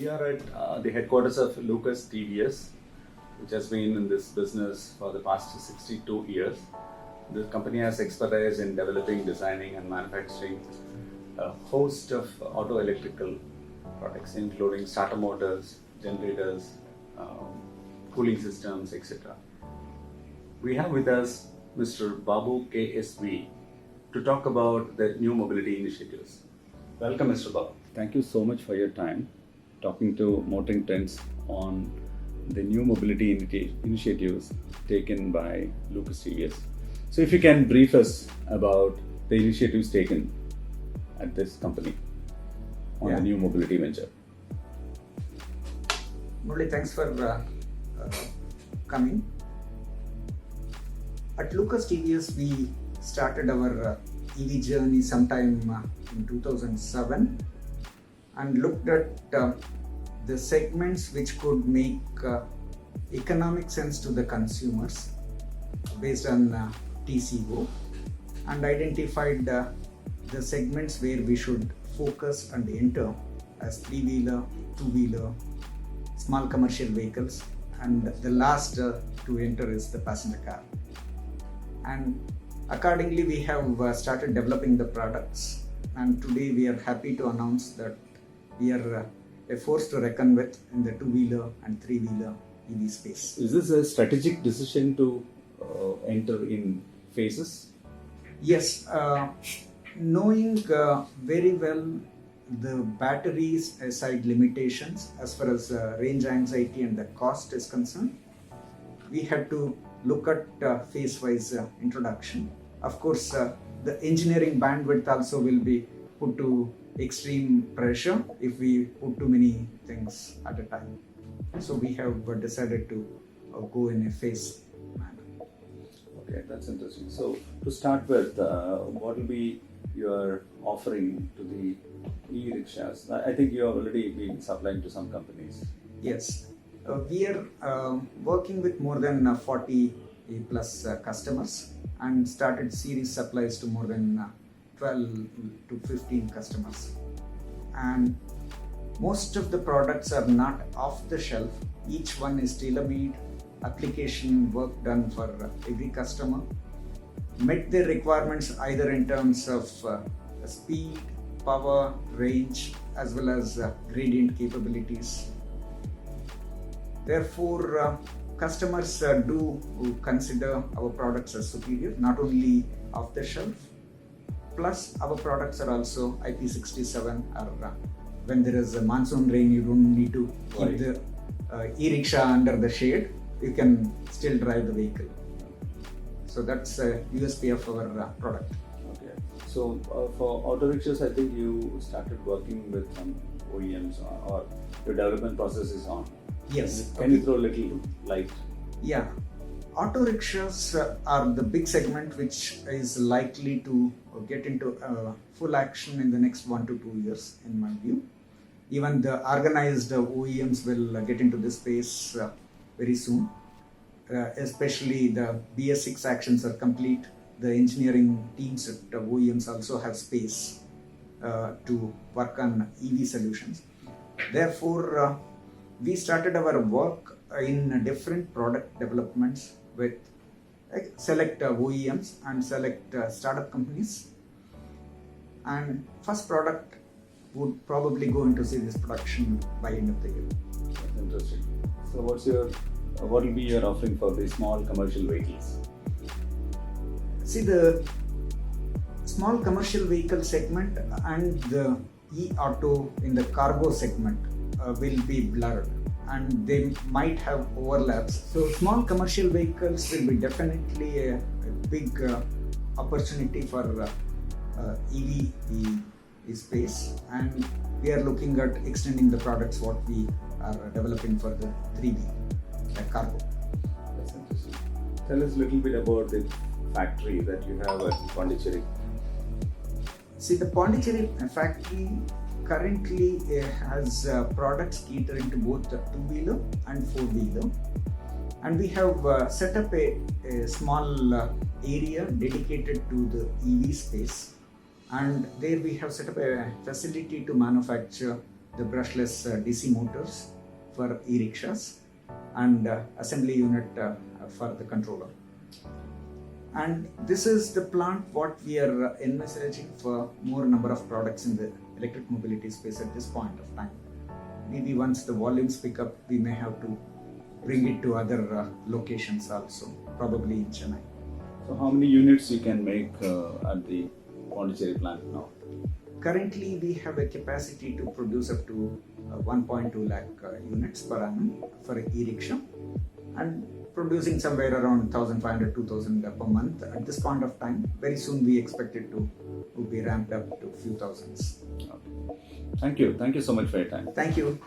We are at the headquarters of Lucas TVS, which has been in this business for the past 62 years. The company has expertise in developing, designing, and manufacturing a host of auto electrical products, including starter motors, generators, cooling systems, etc. We have with us Mr. Babu KSV to talk about the new mobility initiatives. Welcome, Mr. Babu. Thank you so much for your time talking to Motoring Trends on the new mobility initiatives taken by Lucas TVS. So if you can brief us about the initiatives taken at this company on the new mobility venture. Murali, thanks for coming. At Lucas TVS, we started our EV journey sometime in 2007 and looked at the segments which could make economic sense to the consumers based on TCO, and identified the segments where we should focus and enter as three-wheeler, two-wheeler, small commercial vehicles, and the last to enter is the passenger car. And accordingly, we have started developing the products, and today we are happy to announce that we are a force to reckon with in the two-wheeler and three-wheeler EV space. Is this a strategic decision to enter in phases? Yes, knowing very well the batteries side limitations as far as range anxiety and the cost is concerned, we had to look at phase-wise introduction. Of course, the engineering bandwidth also will be put to extreme pressure if we put too many things at a time. So we have decided to go in a phase manner. Okay, that's interesting. So to start with, what will be your offering to the e-rickshaws? I think you have already been supplying to some companies. Yes, we are working with more than 40 plus customers and started series supplies to more than 12 to 15 customers. And most of the products are not off the shelf. Each one is tailor-made, application work done for every customer, met their requirements either in terms of speed, power, range, as well as gradient capabilities. Therefore, customers do consider our products as superior, not only off the shelf, plus our products are also IP67, or when there is a monsoon rain, you don't need to keep the e-rickshaw under the shade, you can still drive the vehicle. So that's a USP of our product. Okay. So for auto rickshaws, I think you started working with some OEMs, or your development process is on. Yes. Can you throw a little light? Yeah. Auto rickshaws are the big segment which is likely to get into full action in the next 1 to 2 years, in my view. Even the organized OEMs will get into this space very soon. Especially the BS6 actions are complete. The engineering teams at OEMs also have space to work on EV solutions. Therefore, we started our work in different product developments with select OEMs and select startup companies. And first product would probably go into series production by end of the year. That's interesting. So what will be your offering for the small commercial vehicles? See, the small commercial vehicle segment and the e-auto in the cargo segment will be blurred, and they might have overlaps. So small commercial vehicles will be definitely a big opportunity for EV space, and we are looking at extending the products what we are developing for the 3B, like cargo. That's interesting. Tell us a little bit about the factory that you have at Pondicherry. See, the Pondicherry factory currently has products catering to both the two-wheeler and four-wheeler, and we have set up a small area dedicated to the EV space, and there we have set up a facility to manufacture the brushless DC motors for e-rickshaws, and assembly unit for the controller. And this is the plant what we are envisaging for more number of products in the electric mobility space at this point of time. Maybe once the volumes pick up, we may have to bring it to other locations also, probably in Chennai. So how many units you can make at the Pondicherry plant now? Currently, we have a capacity to produce up to 1.2 lakh units per annum for an e-rickshaw, and producing somewhere around 1,500 2,000 per month at this point of time. Very soon we expect it to be ramped up to a few thousands. Okay. Thank you so much for your time. Thank you.